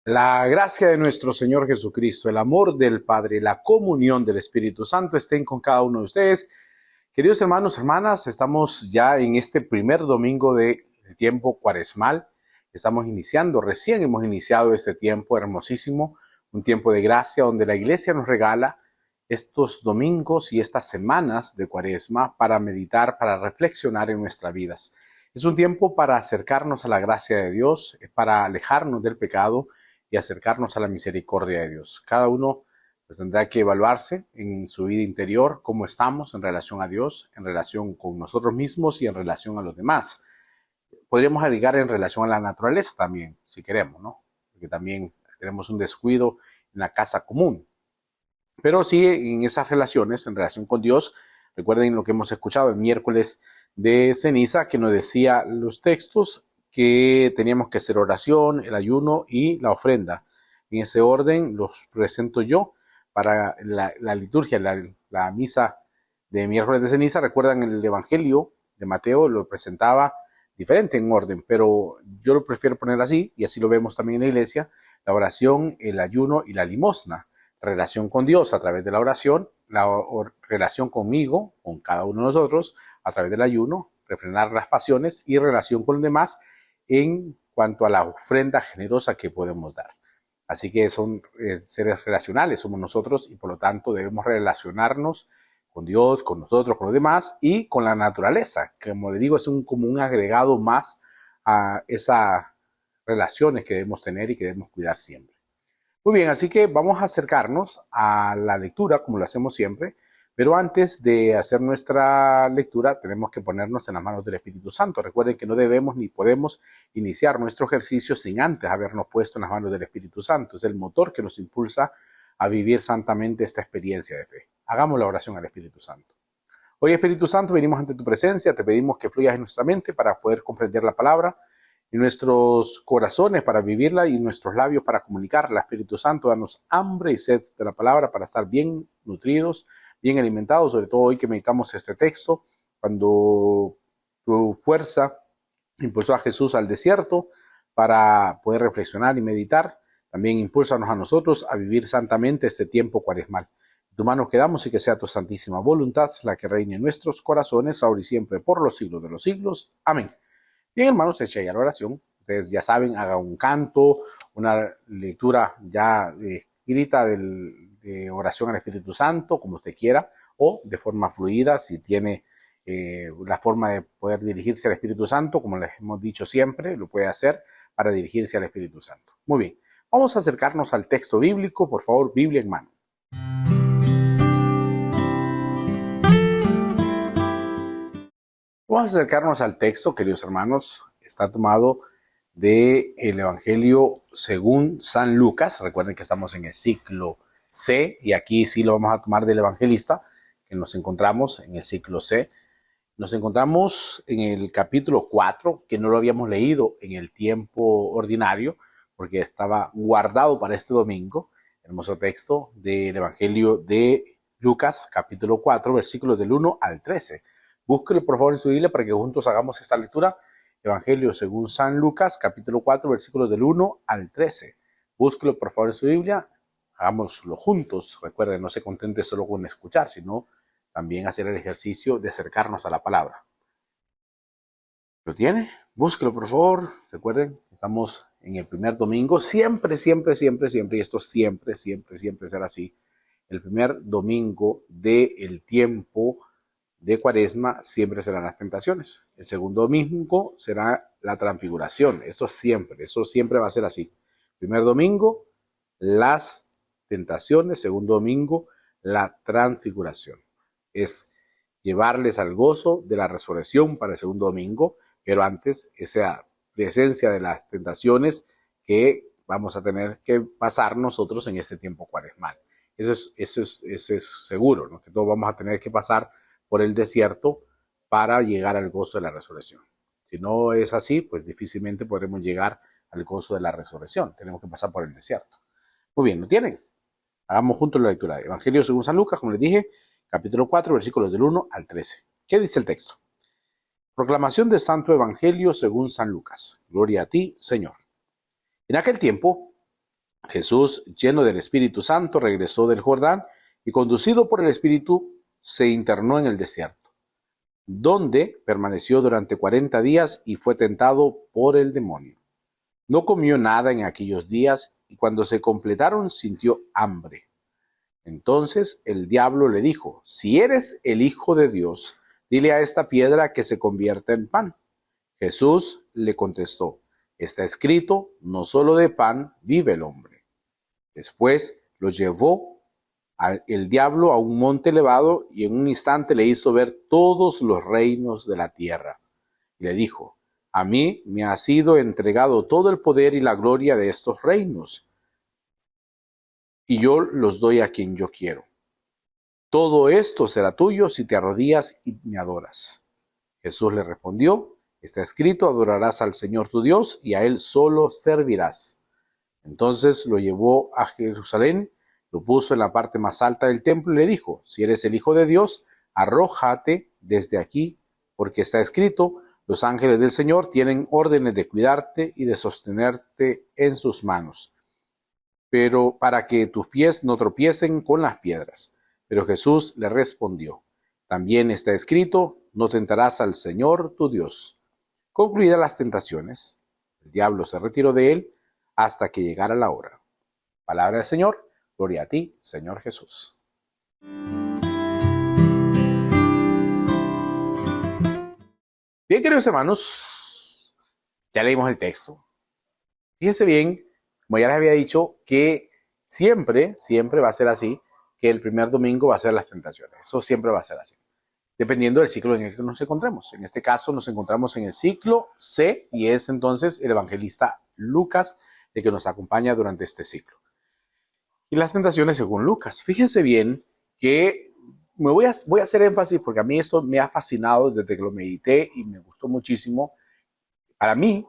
La gracia de nuestro Señor Jesucristo, el amor del Padre, la comunión del Espíritu Santo estén con cada uno de ustedes. Queridos hermanos, hermanas, estamos ya en este primer domingo del tiempo cuaresmal. Recién hemos iniciado este tiempo hermosísimo, un tiempo de gracia donde la Iglesia nos regala estos domingos y estas semanas de cuaresma para meditar, para reflexionar en nuestras vidas. Es un tiempo para acercarnos a la gracia de Dios, para alejarnos del pecado y acercarnos a la misericordia de Dios. Cada uno pues tendrá que evaluarse en su vida interior, cómo estamos en relación a Dios, en relación con nosotros mismos y en relación a los demás. Podríamos agregar en relación a la naturaleza también, si queremos, ¿no? Porque también tenemos un descuido en la casa común. Pero sí, en esas relaciones, en relación con Dios, recuerden lo que hemos escuchado el miércoles de ceniza, que nos decía los textos que teníamos que hacer oración, el ayuno y la ofrenda. En ese orden los presento yo para la liturgia, la misa de miércoles de ceniza. Recuerdan el Evangelio de Mateo, lo presentaba diferente en orden, pero yo lo prefiero poner así, y así lo vemos también en la iglesia: la oración, el ayuno y la limosna. Relación con Dios a través de la oración, la relación conmigo, con cada uno de nosotros, a través del ayuno, refrenar las pasiones, y relación con los demás en cuanto a la ofrenda generosa que podemos dar. Así que son seres relacionales, somos nosotros, y por lo tanto debemos relacionarnos con Dios, con nosotros, con los demás y con la naturaleza, que como le digo es como un agregado más a esas relaciones que debemos tener y que debemos cuidar siempre. Muy bien, así que vamos a acercarnos a la lectura como lo hacemos siempre, pero antes de hacer nuestra lectura tenemos que ponernos en las manos del Espíritu Santo. Recuerden que no debemos ni podemos iniciar nuestro ejercicio sin antes habernos puesto en las manos del Espíritu Santo. Es el motor que nos impulsa a vivir santamente esta experiencia de fe. Hagamos la oración al Espíritu Santo. Hoy, Espíritu Santo, venimos ante tu presencia, te pedimos que fluyas en nuestra mente para poder comprender la palabra, en nuestros corazones para vivirla y en nuestros labios para comunicarla. Espíritu Santo, danos hambre y sed de la palabra para estar bien nutridos, bien alimentados, sobre todo hoy que meditamos este texto, cuando tu fuerza impulsó a Jesús al desierto para poder reflexionar y meditar. También impúlsanos a nosotros a vivir santamente este tiempo cuaresmal. En tus manos quedamos, y que sea tu santísima voluntad la que reine en nuestros corazones, ahora y siempre, por los siglos de los siglos. Amén. Bien, hermanos, hecha ya la oración. Ustedes ya saben, haga un canto, una lectura ya escrita de oración al Espíritu Santo, como usted quiera, o de forma fluida, si tiene la forma de poder dirigirse al Espíritu Santo, como les hemos dicho siempre, lo puede hacer para dirigirse al Espíritu Santo. Muy bien, vamos a acercarnos al texto bíblico. Por favor, Biblia en mano. Vamos a acercarnos al texto, queridos hermanos. Está tomado del Evangelio según San Lucas. Recuerden que estamos en el ciclo C, y aquí sí lo vamos a tomar del evangelista, que nos encontramos en el ciclo C. Nos encontramos en el capítulo 4, que no lo habíamos leído en el tiempo ordinario, porque estaba guardado para este domingo. Hermoso texto del Evangelio de Lucas, capítulo 4, versículos del 1 al 13. Búsquelo por favor en su Biblia para que juntos hagamos esta lectura. Evangelio según San Lucas, capítulo 4, versículos del 1 al 13. Búsquelo por favor en su Biblia, hagámoslo juntos. Recuerden, no se contente solo con escuchar, sino también hacer el ejercicio de acercarnos a la palabra. ¿Lo tiene? Búsquelo por favor. Recuerden, estamos en el primer domingo, siempre, siempre, siempre, siempre, y esto siempre, siempre, siempre será así. El primer domingo del tiempo de Cuaresma siempre serán las tentaciones. El segundo domingo será la transfiguración. Eso siempre va a ser así. Primer domingo, las tentaciones. Segundo domingo, la transfiguración. Es llevarles al gozo de la resurrección para el segundo domingo, pero antes esa presencia de las tentaciones que vamos a tener que pasar nosotros en este tiempo cuaresmal. Eso es seguro, ¿no? Que todos vamos a tener que pasar por el desierto para llegar al gozo de la resurrección. Si no es así, pues difícilmente podremos llegar al gozo de la resurrección. Tenemos que pasar por el desierto. Muy bien, ¿lo tienen? Hagamos juntos la lectura. Evangelio según San Lucas, como les dije, capítulo 4, versículos del 1 al 13. ¿Qué dice el texto? Proclamación del Santo Evangelio según San Lucas. Gloria a ti, Señor. En aquel tiempo, Jesús, lleno del Espíritu Santo, regresó del Jordán y conducido por el Espíritu se internó en el desierto, donde permaneció durante 40 días y fue tentado por el demonio. No comió nada en aquellos días y cuando se completaron sintió hambre. Entonces el diablo le dijo: si eres el Hijo de Dios, dile a esta piedra que se convierta en pan. Jesús le contestó: está escrito, no solo de pan vive el hombre. Después lo llevó el diablo a un monte elevado y en un instante le hizo ver todos los reinos de la tierra. Y le dijo: a mí me ha sido entregado todo el poder y la gloria de estos reinos, y yo los doy a quien yo quiero. Todo esto será tuyo si te arrodillas y me adoras. Jesús le respondió: está escrito, adorarás al Señor tu Dios y a Él solo servirás. Entonces lo llevó a Jerusalén, lo puso en la parte más alta del templo y le dijo: si eres el Hijo de Dios, arrójate desde aquí, porque está escrito, los ángeles del Señor tienen órdenes de cuidarte y de sostenerte en sus manos, pero para que tus pies no tropiecen con las piedras. Pero Jesús le respondió: también está escrito, no tentarás al Señor tu Dios. Concluidas las tentaciones, el diablo se retiró de él hasta que llegara la hora. Palabra del Señor, gloria a ti, Señor Jesús. Bien, queridos hermanos, ya leímos el texto. Fíjense bien, como ya les había dicho, que siempre va a ser así, que el primer domingo va a ser las tentaciones. Eso siempre va a ser así, dependiendo del ciclo en el que nos encontremos. En este caso nos encontramos en el ciclo C y es entonces el evangelista Lucas el que nos acompaña durante este ciclo. Y las tentaciones según Lucas. Fíjense bien que voy a hacer énfasis porque a mí esto me ha fascinado desde que lo medité y me gustó muchísimo. Para mí,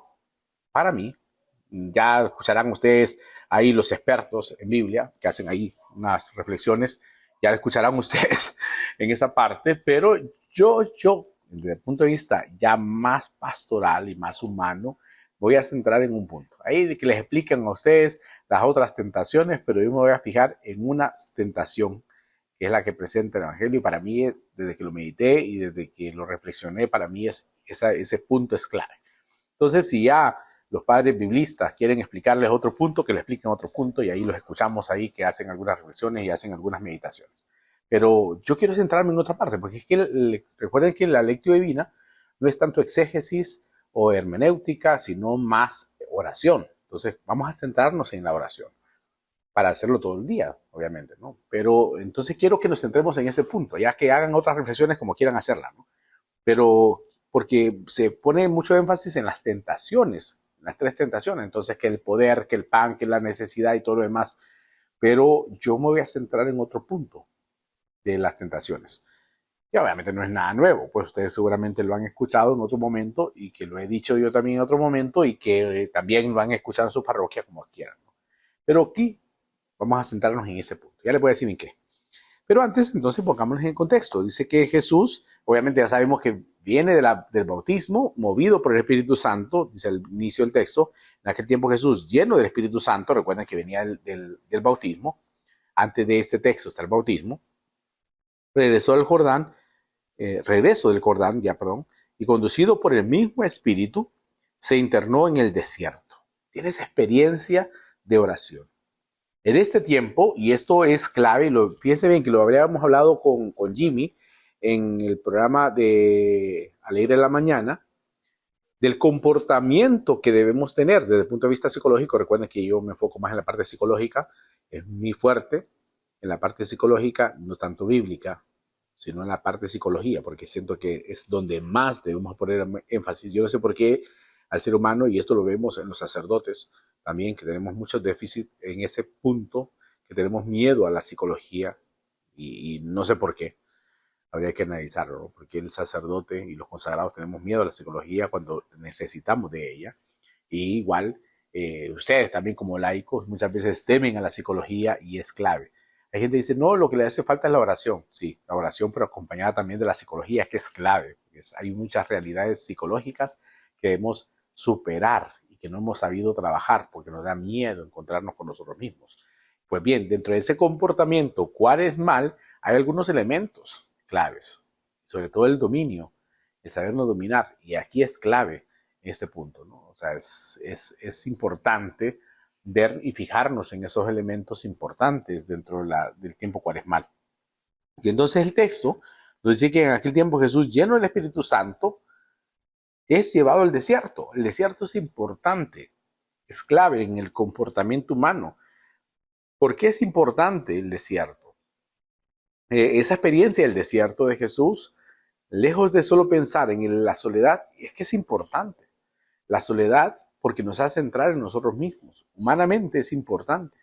ya escucharán ustedes ahí los expertos en Biblia que hacen ahí unas reflexiones, ya escucharán ustedes en esa parte, pero yo, desde el punto de vista ya más pastoral y más humano, voy a centrar en un punto. Ahí de que les expliquen a ustedes las otras tentaciones, pero yo me voy a fijar en una tentación que es la que presenta el Evangelio y para mí, desde que lo medité y desde que lo reflexioné, para mí ese punto es clave. Entonces, si ya los padres biblistas quieren explicarles otro punto, que le expliquen otro punto y ahí los escuchamos ahí que hacen algunas reflexiones y hacen algunas meditaciones. Pero yo quiero centrarme en otra parte, porque es que recuerden que la lectio divina no es tanto exégesis o hermenéutica, sino más oración. Entonces, vamos a centrarnos en la oración para hacerlo todo el día, obviamente, ¿no? Pero entonces quiero que nos centremos en ese punto, ya que hagan otras reflexiones como quieran hacerlas, ¿no? Pero porque se pone mucho énfasis en las tentaciones, las tres tentaciones, entonces que el poder, que el pan, que la necesidad y todo lo demás, pero yo me voy a centrar en otro punto de las tentaciones. Y obviamente no es nada nuevo, pues ustedes seguramente lo han escuchado en otro momento y que lo he dicho yo también en otro momento y que también lo han escuchado en su parroquia como quieran, ¿no? Pero aquí vamos a centrarnos en ese punto. Ya les voy a decir en qué. Pero antes, entonces, pongámonos en contexto. Dice que Jesús, obviamente ya sabemos que viene del bautismo, movido por el Espíritu Santo, dice el inicio del texto. En aquel tiempo Jesús, lleno del Espíritu Santo, recuerden que venía del bautismo. Antes de este texto está el bautismo. Regresó del Jordán, y conducido por el mismo Espíritu, se internó en el desierto. Tiene esa experiencia de oración. En este tiempo, y esto es clave, fíjense bien que lo habríamos hablado con Jimmy en el programa de Alegre en la Mañana, del comportamiento que debemos tener desde el punto de vista psicológico. Recuerden que yo me enfoco más en la parte psicológica, es muy fuerte en la parte psicológica, no tanto bíblica, sino en la parte de psicología, porque siento que es donde más debemos poner énfasis. Yo no sé por qué al ser humano, y esto lo vemos en los sacerdotes también, que tenemos muchos déficits en ese punto, que tenemos miedo a la psicología, y no sé por qué. Habría que analizarlo, ¿no? Porque el sacerdote y los consagrados tenemos miedo a la psicología cuando necesitamos de ella. Y igual, ustedes también como laicos muchas veces temen a la psicología y es clave. Hay gente que dice, no, lo que le hace falta es la oración. Sí, la oración, pero acompañada también de la psicología, que es clave. Hay muchas realidades psicológicas que debemos superar y y que no hemos sabido trabajar porque nos da miedo encontrarnos con nosotros mismos. Pues bien, dentro de ese comportamiento, ¿cuál es mal? Hay algunos elementos claves, sobre todo el dominio, el sabernos dominar, y aquí es clave este punto, ¿no? O sea, es importante ver y fijarnos en esos elementos importantes dentro del tiempo cuaresmal. Y entonces el texto nos dice que en aquel tiempo Jesús, lleno del Espíritu Santo, es llevado al desierto. El desierto es importante, es clave en el comportamiento humano. ¿Por qué es importante el desierto? Esa experiencia del desierto de Jesús, lejos de solo pensar en la soledad, es que es importante. La soledad porque nos hace entrar en nosotros mismos. Humanamente es importante.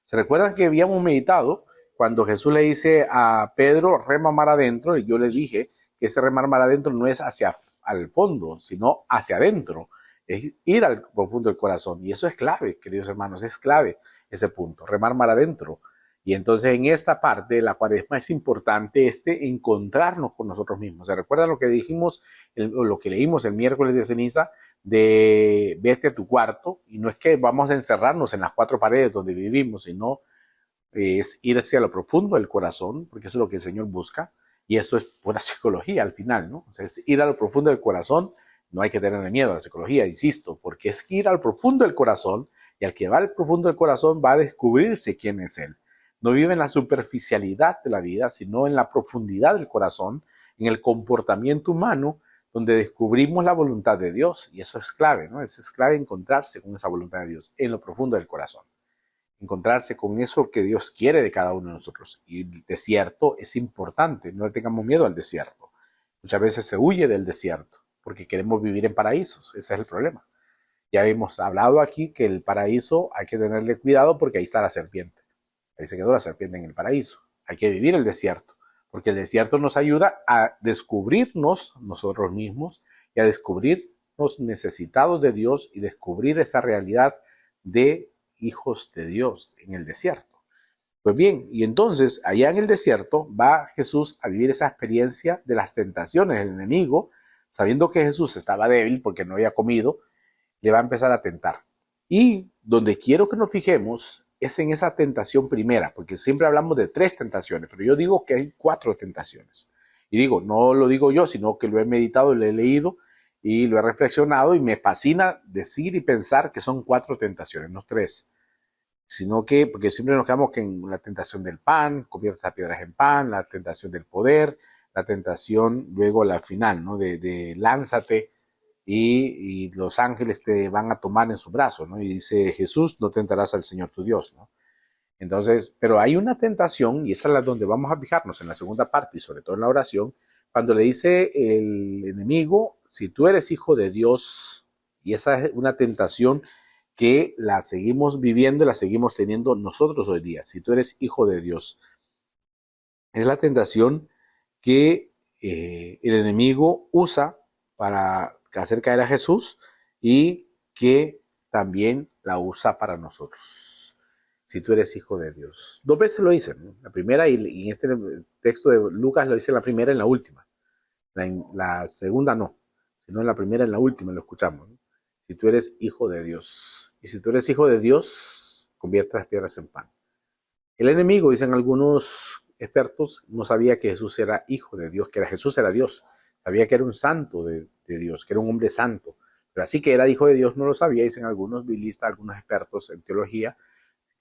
¿Se recuerdan que habíamos meditado cuando Jesús le dice a Pedro, rema mar adentro? Y yo le dije que ese remar mar adentro no es hacia al fondo, sino hacia adentro. Es ir al profundo del corazón. Y eso es clave, queridos hermanos, es clave ese punto, remar mar adentro. Y entonces en esta parte de la cuaresma es importante encontrarnos con nosotros mismos. ¿Se recuerdan lo que dijimos, lo que leímos el miércoles de ceniza? De vete a tu cuarto, y no es que vamos a encerrarnos en las cuatro paredes donde vivimos, sino es ir hacia lo profundo del corazón, porque eso es lo que el Señor busca, y eso es pura psicología al final, ¿no? O sea, es ir a lo profundo del corazón. No hay que tener miedo a la psicología, insisto, porque es ir al profundo del corazón, y al que va al profundo del corazón va a descubrirse quién es Él. No vive en la superficialidad de la vida, sino en la profundidad del corazón, en el comportamiento humano, donde descubrimos la voluntad de Dios. Y eso es clave, ¿no? Es clave encontrarse con esa voluntad de Dios en lo profundo del corazón. Encontrarse con eso que Dios quiere de cada uno de nosotros. Y el desierto es importante, no le tengamos miedo al desierto. Muchas veces se huye del desierto porque queremos vivir en paraísos, ese es el problema. Ya hemos hablado aquí que el paraíso hay que tenerle cuidado porque ahí está la serpiente. Ahí se quedó la serpiente en el paraíso. Hay que vivir el desierto, porque el desierto nos ayuda a descubrirnos nosotros mismos y a descubrirnos necesitados de Dios y descubrir esa realidad de hijos de Dios en el desierto. Pues bien, y entonces allá en el desierto va Jesús a vivir esa experiencia de las tentaciones. El enemigo, sabiendo que Jesús estaba débil porque no había comido, le va a empezar a tentar. Y donde quiero que nos fijemos es en esa tentación primera, porque siempre hablamos de 3 tentaciones, pero yo digo que hay 4 tentaciones. Y digo, no lo digo yo, sino que lo he meditado, lo he leído y lo he reflexionado, y me fascina decir y pensar que son 4 tentaciones, no 3. Sino que, porque siempre nos quedamos que en la tentación del pan, conviertes a piedras en pan, la tentación del poder, la tentación luego la final, ¿no? De lánzate y los ángeles te van a tomar en su brazo, ¿no? Y dice Jesús, no tentarás al Señor tu Dios, ¿no? Entonces, pero hay una tentación, y esa es la donde vamos a fijarnos en la segunda parte y sobre todo en la oración, cuando le dice el enemigo, si tú eres hijo de Dios, y esa es una tentación que la seguimos viviendo y la seguimos teniendo nosotros hoy día, si tú eres hijo de Dios. Es la tentación que el enemigo usa para hacer caer a Jesús y que también la usa para nosotros. Si tú eres hijo de Dios. 2 veces lo dice, ¿no? La primera, y en este texto de Lucas lo dice en la primera y en la última. La segunda no, sino en la primera y en la última lo escuchamos, ¿no? Si tú eres hijo de Dios. Y si tú eres hijo de Dios, convierte las piedras en pan. El enemigo, dicen algunos expertos, no sabía que Jesús era hijo de Dios, que Jesús era Dios. Sabía que era un santo de Dios, que era un hombre santo. Pero así que era hijo de Dios no lo sabía, dicen algunos biblistas, algunos expertos en teología.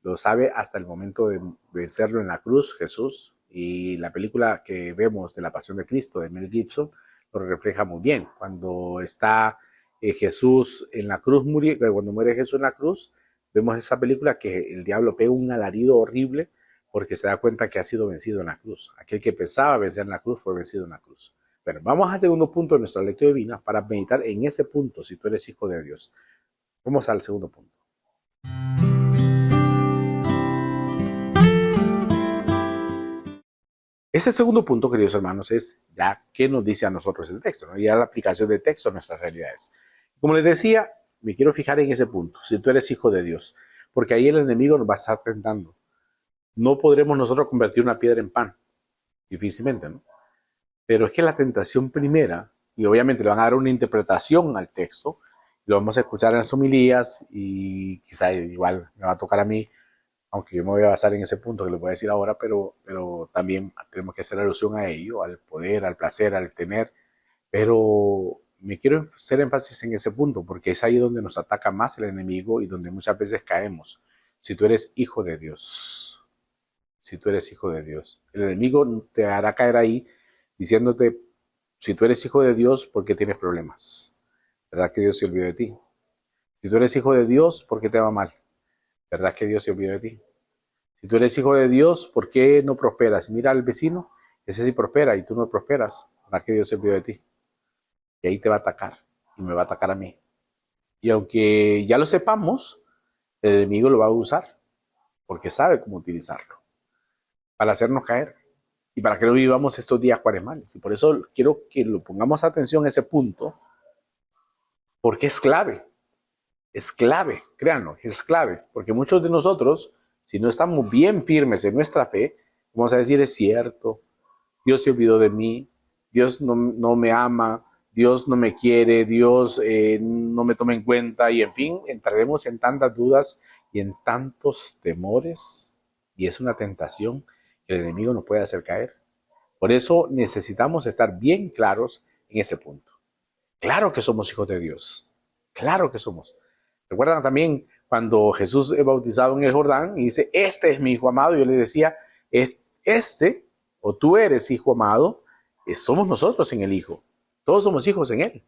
Lo sabe hasta el momento de vencerlo en la cruz, Jesús. Y la película que vemos de la Pasión de Cristo, de Mel Gibson, lo refleja muy bien. Cuando está Jesús en la cruz, cuando muere Jesús en la cruz, vemos esa película que el diablo pega un alarido horrible porque se da cuenta que ha sido vencido en la cruz. Aquel que pensaba vencer en la cruz fue vencido en la cruz. Pero vamos al segundo punto de nuestra lectura divina para meditar en ese punto, si tú eres hijo de Dios. Vamos al segundo punto. Ese segundo punto, queridos hermanos, es ya qué nos dice a nosotros el texto, ¿no? Ya la aplicación del texto a nuestras realidades. Como les decía, me quiero fijar en ese punto, si tú eres hijo de Dios, porque ahí el enemigo nos va a estar tentando. No podremos nosotros convertir una piedra en pan, difícilmente, ¿no? Pero es que la tentación primera, y obviamente le van a dar una interpretación al texto, Lo vamos a escuchar en las homilías y quizá igual me va a tocar a mí, aunque yo me voy a basar en ese punto que les voy a decir ahora, pero también tenemos que hacer alusión a ello, al poder, al placer, al tener. Pero me quiero hacer énfasis en ese punto, porque es ahí donde nos ataca más el enemigo y donde muchas veces caemos. Si tú eres hijo de Dios, si tú eres hijo de Dios, el enemigo te hará caer ahí diciéndote, si tú eres hijo de Dios, ¿por qué tienes problemas? ¿Verdad que Dios se olvidó de ti? Si tú eres hijo de Dios, ¿por qué te va mal? ¿Verdad que Dios se olvidó de ti? Si tú eres hijo de Dios, ¿por qué no prosperas? Mira al vecino, ese sí prospera y tú no prosperas. ¿Verdad que Dios se olvidó de ti? Y ahí te va a atacar y me va a atacar a mí. Y aunque ya lo sepamos, el enemigo lo va a usar porque sabe cómo utilizarlo para hacernos caer y para que no vivamos estos días cuaresmales. Y por eso quiero que lo pongamos atención a ese punto, porque es clave, créanlo, es clave, porque muchos de nosotros, si no estamos bien firmes en nuestra fe, vamos a decir, es cierto, Dios se olvidó de mí, Dios no me ama, Dios no me quiere, Dios no me toma en cuenta y en fin, entraremos en tantas dudas y en tantos temores y es una tentación que el enemigo nos puede hacer caer. Por eso necesitamos estar bien claros en ese punto. Claro que somos hijos de Dios, claro que somos. Recuerdan también cuando Jesús es bautizado en el Jordán y dice, este es mi hijo amado, yo le decía, este, o tú eres hijo amado, somos nosotros en el hijo. Todos somos hijos en él.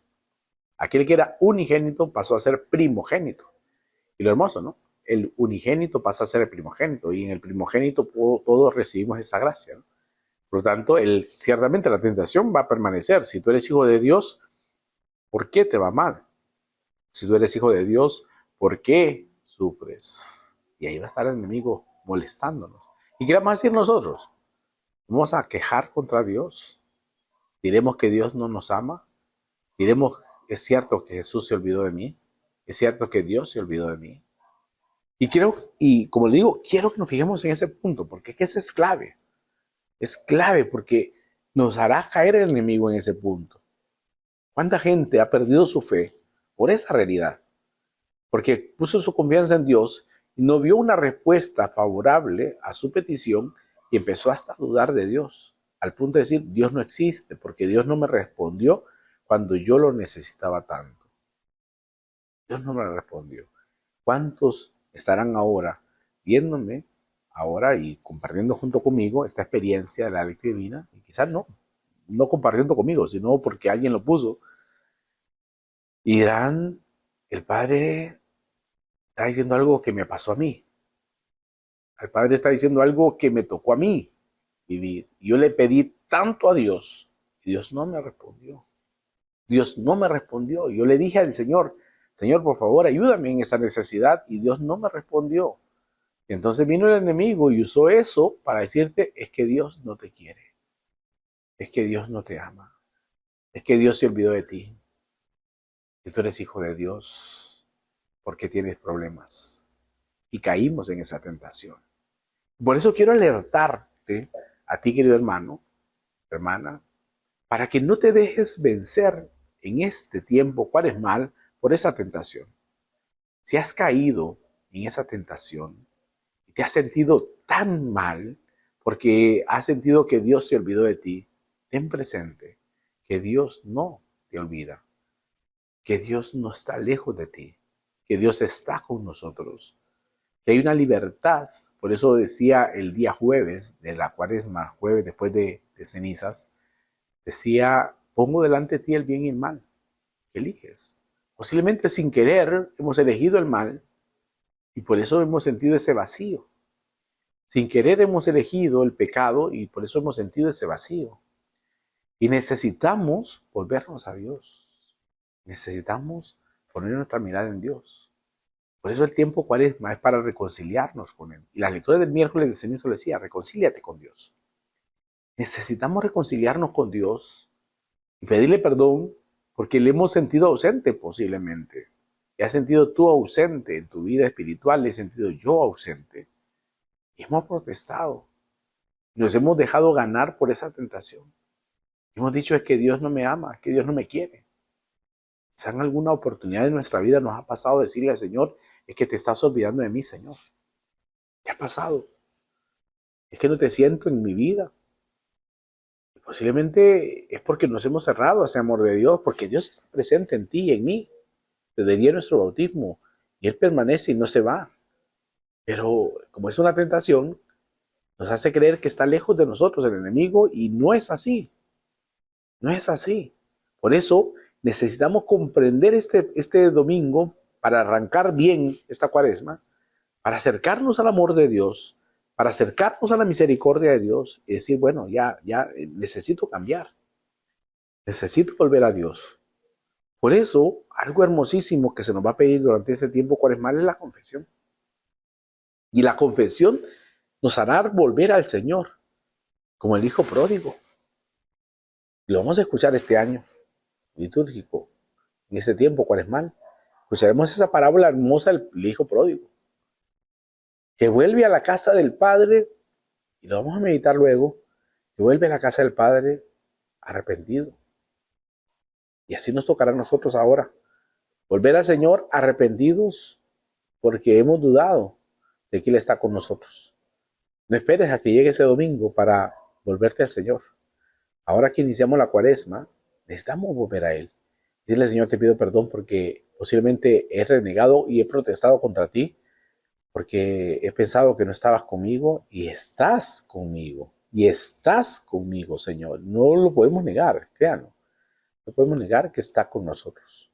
Aquel que era unigénito pasó a ser primogénito. Y lo hermoso, ¿no? El unigénito pasa a ser el primogénito y en el primogénito todos recibimos esa gracia, ¿no? Por lo tanto, ciertamente la tentación va a permanecer. Si tú eres hijo de Dios, ¿por qué te va mal? Si tú eres hijo de Dios, ¿por qué sufres? Y ahí va a estar el enemigo molestándonos. ¿Y qué vamos a decir nosotros? ¿Vamos a quejar contra Dios? ¿Diremos que Dios no nos ama? ¿Diremos, es cierto que Jesús se olvidó de mí? ¿Es cierto que Dios se olvidó de mí? Y como le digo, quiero que nos fijemos en ese punto, porque es que ese es clave. Es clave porque nos hará caer el enemigo en ese punto. ¿Cuánta gente ha perdido su fe por esa realidad? Porque puso su confianza en Dios y no vio una respuesta favorable a su petición y empezó hasta a dudar de Dios, al punto de decir, Dios no existe, porque Dios no me respondió cuando yo lo necesitaba tanto. Dios no me respondió. ¿Cuántos estarán ahora viéndome ahora y compartiendo junto conmigo esta experiencia de la lectura divina? Y quizás no compartiendo conmigo, sino porque alguien lo puso. Y dirán, el Padre está diciendo algo que me pasó a mí. El Padre está diciendo algo que me tocó a mí vivir. Yo le pedí tanto a Dios y Dios no me respondió. Dios no me respondió. Yo le dije al Señor, Señor, por favor, ayúdame en esa necesidad y Dios no me respondió. Y entonces vino el enemigo y usó eso para decirte, es que Dios no te quiere. Es que Dios no te ama. Es que Dios se olvidó de ti. Y tú eres hijo de Dios porque tienes problemas. Y caímos en esa tentación. Por eso quiero alertarte a ti, querido hermano, hermana, para que no te dejes vencer en este tiempo cuaresmal por esa tentación. Si has caído en esa tentación y te has sentido tan mal porque has sentido que Dios se olvidó de ti, ten presente que Dios no te olvida, que Dios no está lejos de ti, que Dios está con nosotros, que hay una libertad. Por eso decía el día jueves de la cuaresma, jueves después de cenizas, decía, pongo delante de ti el bien y el mal, ¿qué eliges? Posiblemente sin querer hemos elegido el mal y por eso hemos sentido ese vacío. Sin querer hemos elegido el pecado y por eso hemos sentido ese vacío. Y necesitamos volvernos a Dios. Necesitamos poner nuestra mirada en Dios. Por eso el tiempo cuaresma es para reconciliarnos con Él. Y la lectura del miércoles de ceniza lo decía, reconcíliate con Dios. Necesitamos reconciliarnos con Dios y pedirle perdón porque le hemos sentido ausente posiblemente. Y has sentido tú ausente en tu vida espiritual, le he sentido yo ausente. Y hemos protestado. Nos hemos dejado ganar por esa tentación. Hemos dicho es que Dios no me ama, que Dios no me quiere. Quizá en alguna oportunidad de nuestra vida nos ha pasado decirle al Señor, es que te estás olvidando de mí, Señor. ¿Qué ha pasado? Es que no te siento en mi vida. Y posiblemente es porque nos hemos cerrado a ese amor de Dios, porque Dios está presente en ti y en mí. Desde el día de nuestro bautismo. Y Él permanece y no se va. Pero como es una tentación, nos hace creer que está lejos de nosotros el enemigo y no es así. No es así. Por eso necesitamos comprender este domingo para arrancar bien esta cuaresma, para acercarnos al amor de Dios, para acercarnos a la misericordia de Dios y decir, bueno, ya necesito cambiar, necesito volver a Dios. Por eso, algo hermosísimo que se nos va a pedir durante este tiempo cuaresmal es la confesión. Y la confesión nos hará volver al Señor, como el hijo pródigo. Lo vamos a escuchar este año litúrgico, en este tiempo cuaresmal. Escucharemos esa parábola hermosa del hijo pródigo, que vuelve a la casa del Padre, y lo vamos a meditar luego, que vuelve a la casa del Padre arrepentido. Y así nos tocará a nosotros ahora, volver al Señor arrepentidos porque hemos dudado de que Él está con nosotros. No esperes a que llegue ese domingo para volverte al Señor. Ahora que iniciamos la cuaresma, necesitamos volver a Él. Dile, Señor, te pido perdón porque posiblemente he renegado y he protestado contra ti, porque he pensado que no estabas conmigo y estás conmigo. Y estás conmigo, Señor. No lo podemos negar, créanlo. No podemos negar que está con nosotros.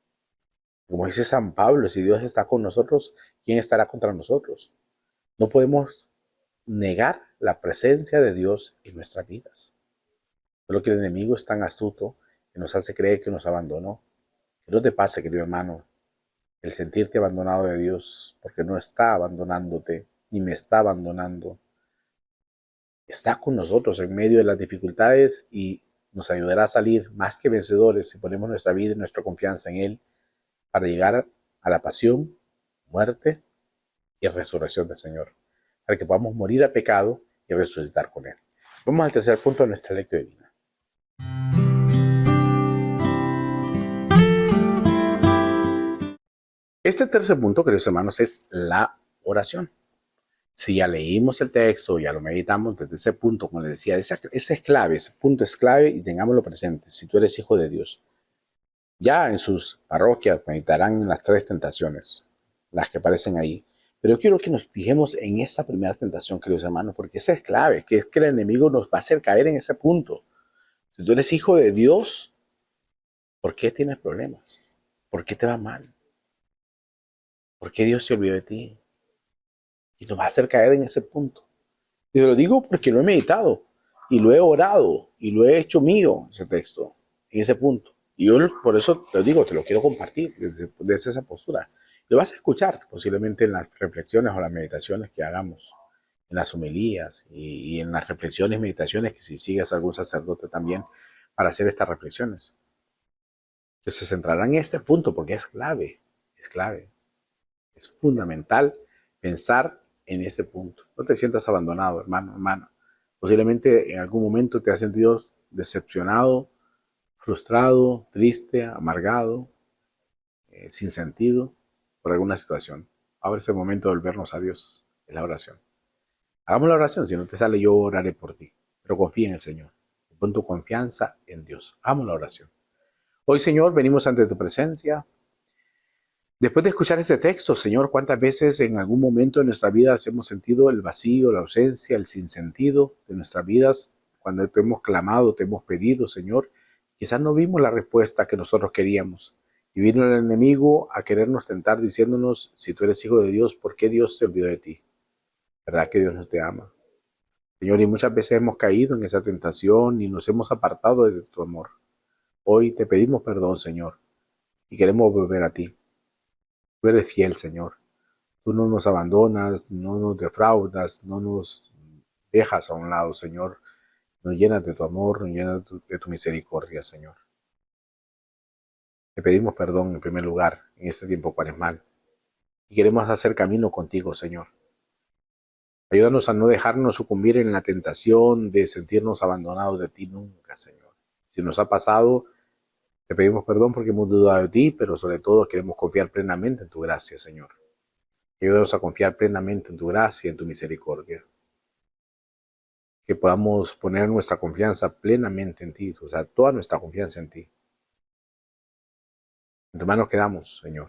Como dice San Pablo, si Dios está con nosotros, ¿quién estará contra nosotros? No podemos negar la presencia de Dios en nuestras vidas. Solo que el enemigo es tan astuto que nos hace creer que nos abandonó. Que no te pase, querido hermano, el sentirte abandonado de Dios, porque no está abandonándote, ni me está abandonando. Está con nosotros en medio de las dificultades y nos ayudará a salir más que vencedores si ponemos nuestra vida y nuestra confianza en Él para llegar a la pasión, muerte y resurrección del Señor, para que podamos morir al pecado y resucitar con Él. Vamos al tercer punto de nuestra lectura divina. Este tercer punto, queridos hermanos, es la oración. Si ya leímos el texto, ya lo meditamos desde ese punto, como les decía, ese es clave, ese punto es clave y tengámoslo presente. Si tú eres hijo de Dios, ya en sus parroquias meditarán en las tres tentaciones, las que aparecen ahí. Pero yo quiero que nos fijemos en esta primera tentación, queridos hermanos, porque esa es clave, que es que el enemigo nos va a hacer caer en ese punto. Si tú eres hijo de Dios, ¿por qué tienes problemas? ¿Por qué te va mal? ¿Por qué Dios se olvidó de ti? Y nos va a hacer caer en ese punto. Y te lo digo porque lo he meditado, y lo he orado, y lo he hecho mío, ese texto, en ese punto. Y yo por eso te lo digo, te lo quiero compartir desde esa postura. Lo vas a escuchar posiblemente en las reflexiones o las meditaciones que hagamos, en las homilías y en las reflexiones y meditaciones que si sigues a algún sacerdote también para hacer estas reflexiones. Que se centrarán en este punto porque es clave, es clave. Es fundamental pensar en ese punto. No te sientas abandonado, hermano, hermana. Posiblemente en algún momento te has sentido decepcionado, frustrado, triste, amargado, sin sentido por alguna situación. Ahora es el momento de volvernos a Dios, en la oración. Hagamos la oración, si no te sale yo oraré por ti, pero confía en el Señor. Pon tu confianza en Dios. Hagamos la oración. Hoy, Señor, venimos ante tu presencia. Después de escuchar este texto, Señor, ¿cuántas veces en algún momento de nuestra vida hemos sentido el vacío, la ausencia, el sinsentido de nuestras vidas? Cuando te hemos clamado, te hemos pedido, Señor, quizás no vimos la respuesta que nosotros queríamos. Y vino el enemigo a querernos tentar diciéndonos, si tú eres hijo de Dios, ¿por qué Dios se olvidó de ti? ¿Verdad que Dios no te ama? Señor, y muchas veces hemos caído en esa tentación y nos hemos apartado de tu amor. Hoy te pedimos perdón, Señor, y queremos volver a ti. Tú eres fiel, Señor. Tú no nos abandonas, no nos defraudas, no nos dejas a un lado, Señor. Nos llenas de tu amor, nos llenas de tu misericordia, Señor. Te pedimos perdón en primer lugar en este tiempo cuaresmal y queremos hacer camino contigo, Señor. Ayúdanos a no dejarnos sucumbir en la tentación de sentirnos abandonados de ti nunca, Señor. Si nos ha pasado, Te pedimos perdón porque hemos dudado de ti, pero sobre todo queremos confiar plenamente en tu gracia, Señor. Ayúdanos a confiar plenamente en tu gracia y en tu misericordia. Que podamos poner nuestra confianza plenamente en ti, o sea, toda nuestra confianza en ti. En tus manos quedamos, Señor.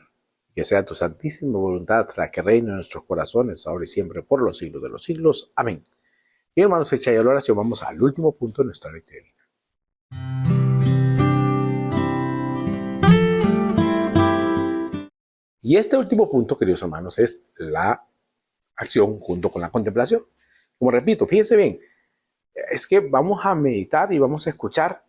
Que sea tu santísima voluntad la que reine en nuestros corazones, ahora y siempre, por los siglos de los siglos. Amén. Y hermanos, hecha ya la oración, vamos al último punto de nuestra lectura. Y este último punto, queridos hermanos, es la acción junto con la contemplación. Como repito, fíjense bien, es que vamos a meditar y vamos a escuchar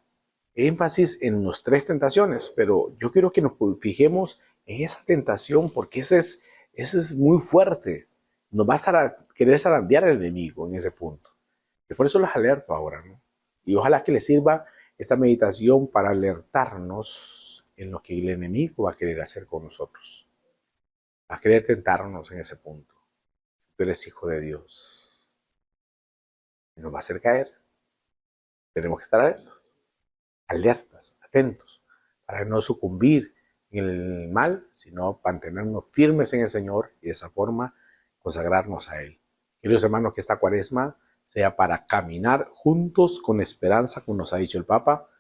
énfasis en las tres tentaciones, pero yo quiero que nos fijemos en esa tentación porque ese es muy fuerte. Nos va a querer zarandear el enemigo en ese punto. Y por eso los alerto ahora, ¿no? Y ojalá que les sirva esta meditación para alertarnos en lo que el enemigo va a querer hacer con nosotros. Va a querer tentarnos en ese punto. Tú eres hijo de Dios. Y nos va a hacer caer. Tenemos que estar alertas, atentos, para no sucumbir en el mal, sino mantenernos firmes en el Señor y de esa forma consagrarnos a Él. Queridos hermanos, que esta cuaresma sea para caminar juntos con esperanza, como nos ha dicho el Papa,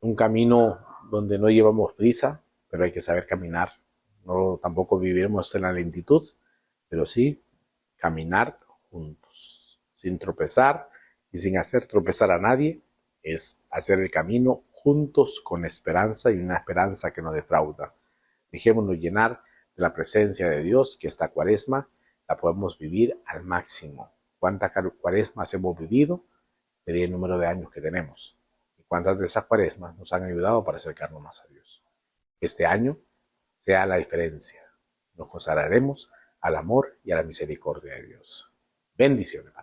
un camino donde no llevamos prisa, pero hay que saber caminar. No tampoco viviremos en la lentitud, pero sí caminar juntos, sin tropezar y sin hacer tropezar a nadie, es hacer el camino juntos con esperanza y una esperanza que no defrauda. Dejémonos llenar de la presencia de Dios, que esta cuaresma la podemos vivir al máximo. ¿Cuántas cuaresmas hemos vivido? Sería el número de años que tenemos. ¿Y cuántas de esas cuaresmas nos han ayudado para acercarnos más a Dios? Este año sea la diferencia. Nos consagraremos al amor y a la misericordia de Dios. Bendiciones.